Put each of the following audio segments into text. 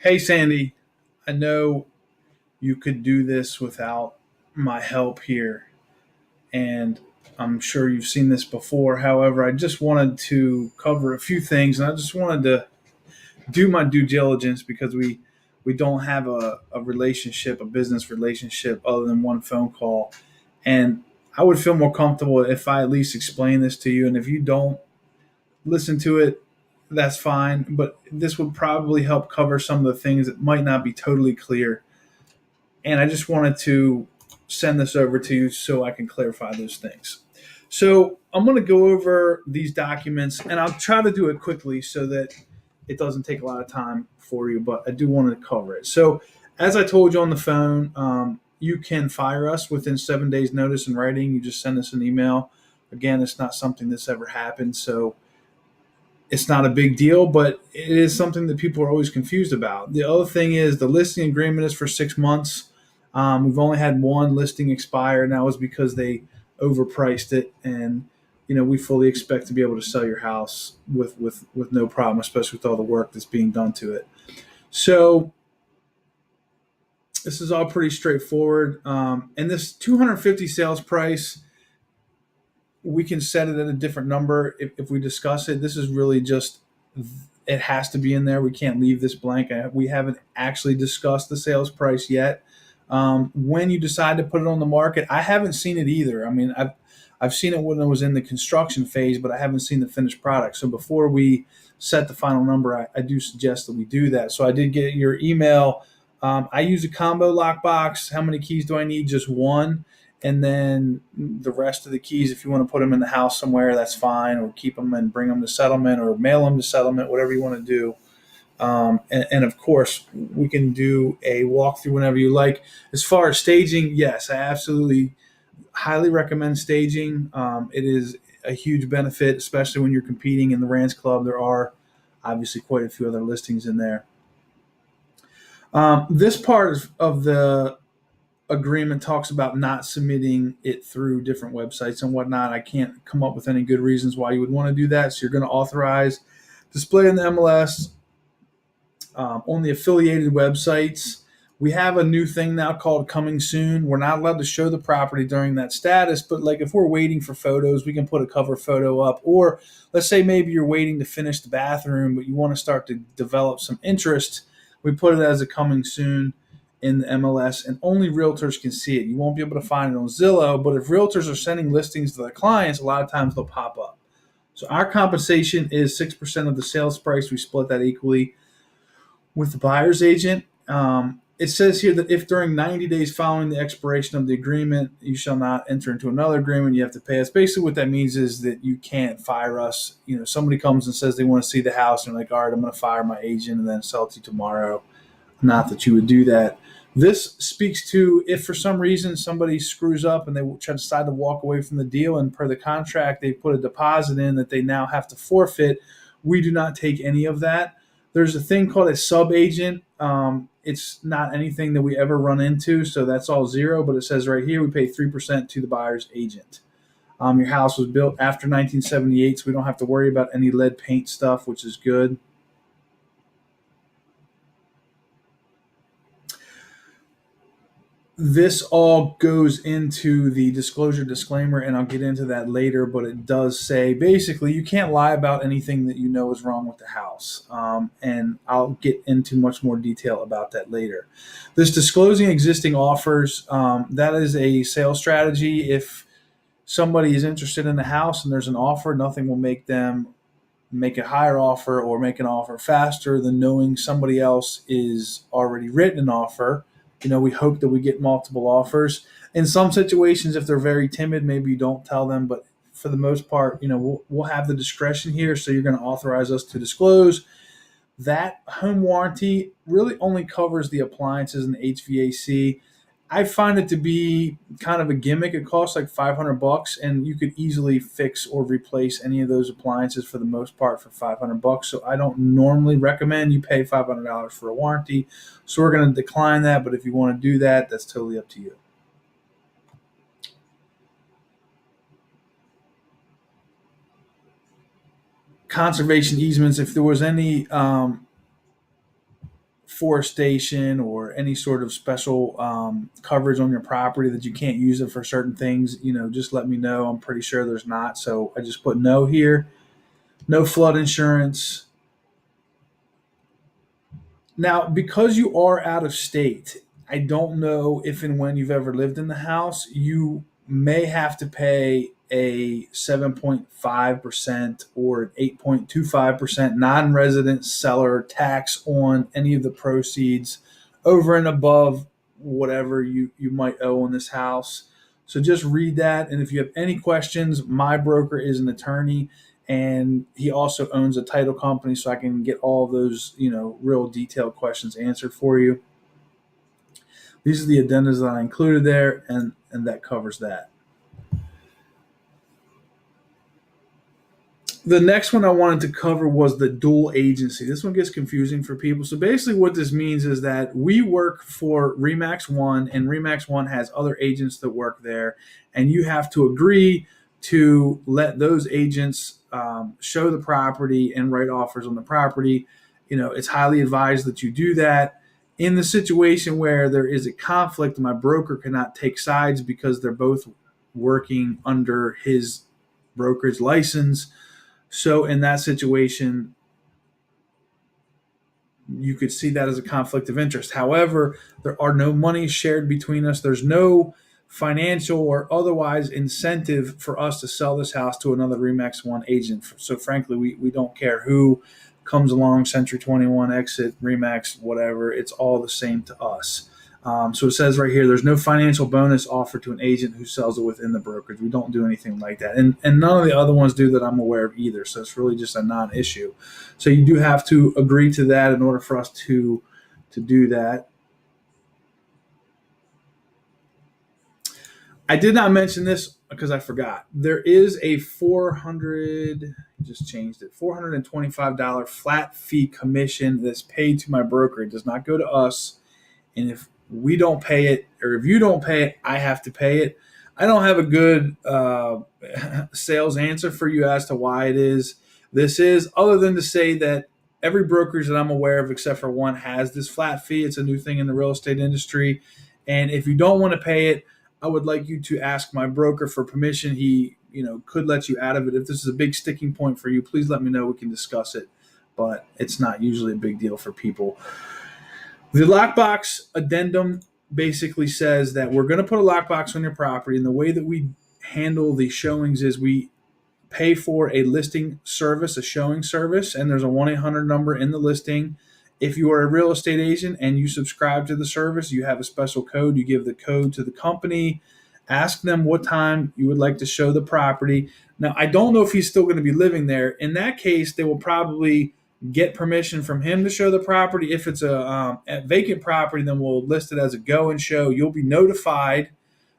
Hey, Sandy, I know you could do this without my help here, and I'm sure you've seen this before. However, I just wanted to cover a few things, and I just wanted to do my due diligence because we don't have a relationship, a business relationship, other than one phone call. And I would feel more comfortable if I at least explain this to you. And if you don't listen to it, that's fine. But this would probably help cover some of the things that might not be totally clear, and I just wanted to send this over to you so I can clarify those things. So I'm going to go over these documents, and I'll try to do it quickly so that it doesn't take a lot of time for you, but I do want to cover it. So, as I told you on the phone, you can fire us within 7 days' notice in writing. You just send us an email. Again, it's not something that's ever happened, so it's not a big deal, but it is something that people are always confused about. The other thing is the listing agreement is for 6 months. We've only had one listing expire, and that was because they overpriced it. And we fully expect to be able to sell your house with no problem, especially with all the work that's being done to it. So this is all pretty straightforward. And this 250 sales price, we can set it at a different number if we discuss it. This is really just, it has to be in there. We can't leave this blank. We haven't actually discussed the sales price yet. When you decide to put it on the market, I haven't seen it either. I mean, I've seen it when it was in the construction phase, but I haven't seen the finished product. So before we set the final number, I do suggest that we do that. So I did get your email. I use a combo lockbox. How many keys do I need? Just one. And then the rest of the keys, if you want to put them in the house somewhere, that's fine, or keep them and bring them to settlement, or mail them to settlement, whatever you want to do. And of course, we can do a walkthrough whenever you like. As far as staging, yes, I absolutely highly recommend staging. It is a huge benefit, especially when you're competing in the Ranch Club. There are obviously quite a few other listings in there. This part of the agreement talks about not submitting it through different websites and whatnot. I can't come up with any good reasons why you would want to do that. So you're going to authorize display in the MLS, on the affiliated websites. We have a new thing now called coming soon. We're not allowed to show the property during that status, but like if we're waiting for photos, we can put a cover photo up. Or let's say maybe you're waiting to finish the bathroom, but you want to start to develop some interest. We put it as a coming soon in the MLS, and only realtors can see it. You won't be able to find it on Zillow, but if realtors are sending listings to their clients, a lot of times they'll pop up. So our compensation is 6% of the sales price. We split that equally with the buyer's agent. It says here that if during 90 days following the expiration of the agreement, you shall not enter into another agreement, you have to pay us. Basically, what that means is that you can't fire us. Somebody comes and says they want to see the house, and they're like, all right, I'm going to fire my agent and then sell it to you tomorrow. Not that you would do that. This speaks to if for some reason somebody screws up and they try to decide to walk away from the deal, and per the contract, they put a deposit in that they now have to forfeit. We do not take any of that. There's a thing called a sub agent. It's not anything that we ever run into, so that's all zero. But it says right here we pay 3% to the buyer's agent. Your house was built after 1978, so we don't have to worry about any lead paint stuff, which is good. This all goes into the disclosure disclaimer, and I'll get into that later, but it does say basically you can't lie about anything that you know is wrong with the house. And I'll get into much more detail about that later. This disclosing existing offers, that is a sales strategy. If somebody is interested in the house and there's an offer, nothing will make them make a higher offer or make an offer faster than knowing somebody else is already written an offer. We hope that we get multiple offers. In some situations, if they're very timid, maybe you don't tell them, but for the most part, we'll have the discretion here. So you're going to authorize us to disclose that home warranty really only covers the appliances and the HVAC. I find it to be kind of a gimmick. It costs like $500, and you could easily fix or replace any of those appliances for the most part for $500. So I don't normally recommend you pay $500 for a warranty. So we're going to decline that. But if you want to do that, that's totally up to you. Conservation easements. If there was any forestation or any sort of special coverage on your property that you can't use it for certain things, just let me know. I'm pretty sure there's not. So I just put no here. No flood insurance. Now, because you are out of state, I don't know if and when you've ever lived in the house, you may have to pay a 7.5% or an 8.25% non resident seller tax on any of the proceeds over and above whatever you might owe on this house. So just read that. And if you have any questions, my broker is an attorney and he also owns a title company, so I can get all those real detailed questions answered for you. These are the addendas that I included there, and that covers that. The next one I wanted to cover was the dual agency. This one gets confusing for people. So basically what this means is that we work for RE/MAX One, and RE/MAX One has other agents that work there, and you have to agree to let those agents show the property and write offers on the property. It's highly advised that you do that. In the situation where there is a conflict, my broker cannot take sides because they're both working under his brokerage license. So in that situation, you could see that as a conflict of interest. However, there are no monies shared between us. There's no financial or otherwise incentive for us to sell this house to another RE/MAX One agent. So frankly, we don't care who comes along, Century 21, Exit, RE/MAX, whatever. It's all the same to us. So it says right here, there's no financial bonus offered to an agent who sells it within the brokerage. We don't do anything like that. And none of the other ones do that I'm aware of either. So it's really just a non-issue. So you do have to agree to that in order for us to do that. I did not mention this because I forgot. There is a $425 flat fee commission that's paid to my broker. It does not go to us. And if we don't pay it, or if you don't pay it, I have to pay it. I don't have a good sales answer for you as to why it is. This is, other than to say that every brokerage that I'm aware of, except for one, has this flat fee. It's a new thing in the real estate industry. And if you don't want to pay it, I would like you to ask my broker for permission. He, could let you out of it. If this is a big sticking point for you, please let me know. We can discuss it. But it's not usually a big deal for people. The lockbox addendum basically says that we're going to put a lockbox on your property, and the way that we handle the showings is we pay for a listing service, a showing service, and there's a 1-800 number in the listing. If you are a real estate agent and you subscribe to the service, you have a special code. You give the code to the company, ask them what time you would like to show the property. Now, I don't know if he's still going to be living there. In that case, they will probably get permission from him to show the property. If it's a vacant property, then we'll list it as a go and show. You'll be notified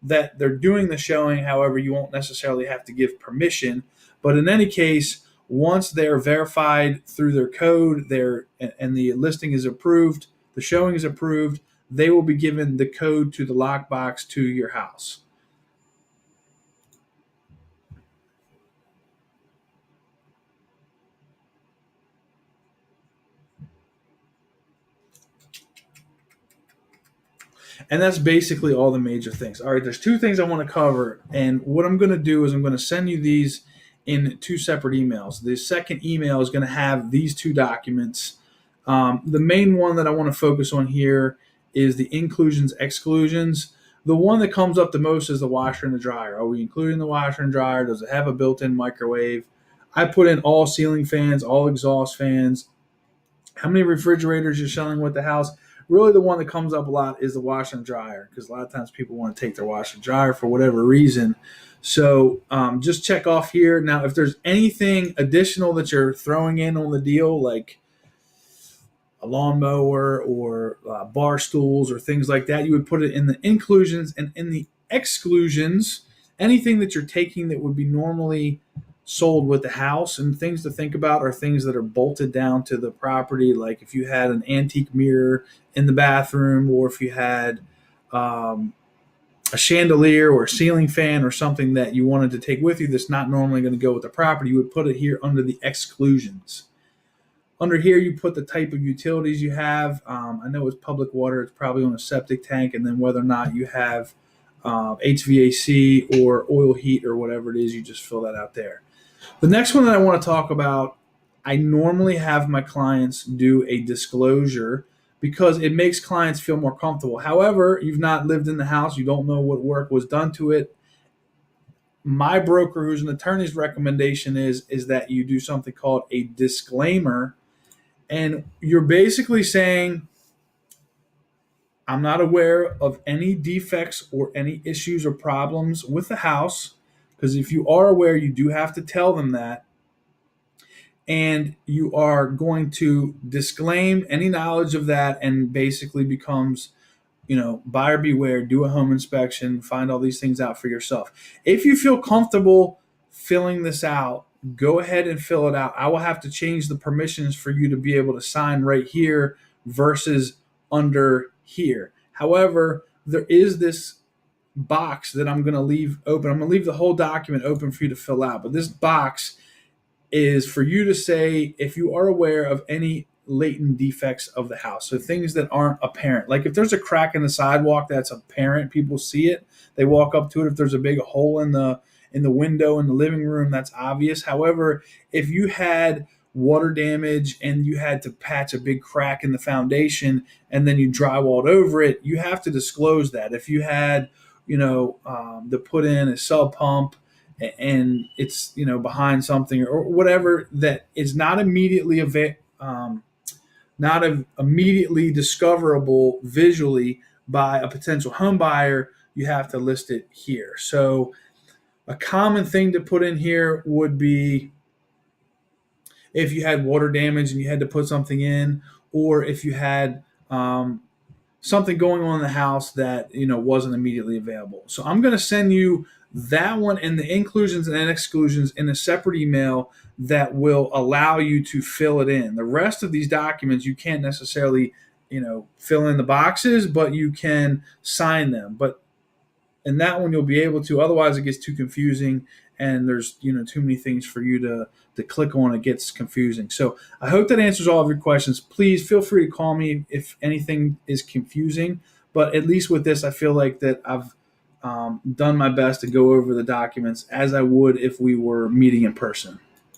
that they're doing the showing. However, you won't necessarily have to give permission. But in any case, once they're verified through their code, and the listing is approved, the showing is approved, they will be given the code to the lockbox to your house. And that's basically all the major things. All right, there's two things I want to cover. And what I'm going to do is I'm going to send you these in two separate emails. The second email is going to have these two documents. The main one that I want to focus on here is the inclusions, exclusions. The one that comes up the most is the washer and the dryer. Are we including the washer and dryer? Does it have a built-in microwave? I put in all ceiling fans, all exhaust fans. How many refrigerators you're selling with the house? Really, the one that comes up a lot is the washer and dryer, because a lot of times people want to take their washer and dryer for whatever reason. So just check off here. Now, if there's anything additional that you're throwing in on the deal, like a lawnmower or bar stools or things like that, you would put it in the inclusions. And in the exclusions, anything that you're taking that would be normally sold with the house. And things to think about are things that are bolted down to the property, like if you had an antique mirror in the bathroom, or if you had a chandelier or a ceiling fan or something that you wanted to take with you that's not normally going to go with the property, you would put it here under the exclusions. Under here, you put the type of utilities you have. I know it's public water; it's probably on a septic tank, and then whether or not you have HVAC or oil heat or whatever it is, you just fill that out there. The next one that I want to talk about, I normally have my clients do a disclosure because it makes clients feel more comfortable. However, you've not lived in the house, you don't know what work was done to it. My broker, who's an attorney's recommendation is that you do something called a disclaimer, and you're basically saying, I'm not aware of any defects or any issues or problems with the house, because if you are aware, you do have to tell them that, and you are going to disclaim any knowledge of that, and basically becomes, buyer beware, do a home inspection, find all these things out for yourself. If you feel comfortable filling this out, go ahead and fill it out. I will have to change the permissions for you to be able to sign right here versus under here. However, there is this box that I'm going to leave open. I'm going to leave the whole document open for you to fill out, but this box is for you to say if you are aware of any latent defects of the house. So things that aren't apparent. Like if there's a crack in the sidewalk that's apparent, people see it, they walk up to it. If there's a big hole in the window in the living room, that's obvious. However, if you had water damage and you had to patch a big crack in the foundation and then you drywalled over it, you have to disclose that. If you had, to put in a sub pump and it's behind something or whatever that is not immediately immediately discoverable visually by a potential home buyer, you have to list it here. So a common thing to put in here would be if you had water damage and you had to put something in, or if you had something going on in the house that wasn't immediately available. So I'm going to send you that one and the inclusions and exclusions in a separate email that will allow you to fill it in. The rest of these documents you can't necessarily fill in the boxes, but you can sign them. But in that one you'll be able to. Otherwise, it gets too confusing, and there's too many things for you to click on. It gets confusing. So I hope that answers all of your questions. Please feel free to call me if anything is confusing. But at least with this, I feel like that I've done my best to go over the documents as I would if we were meeting in person.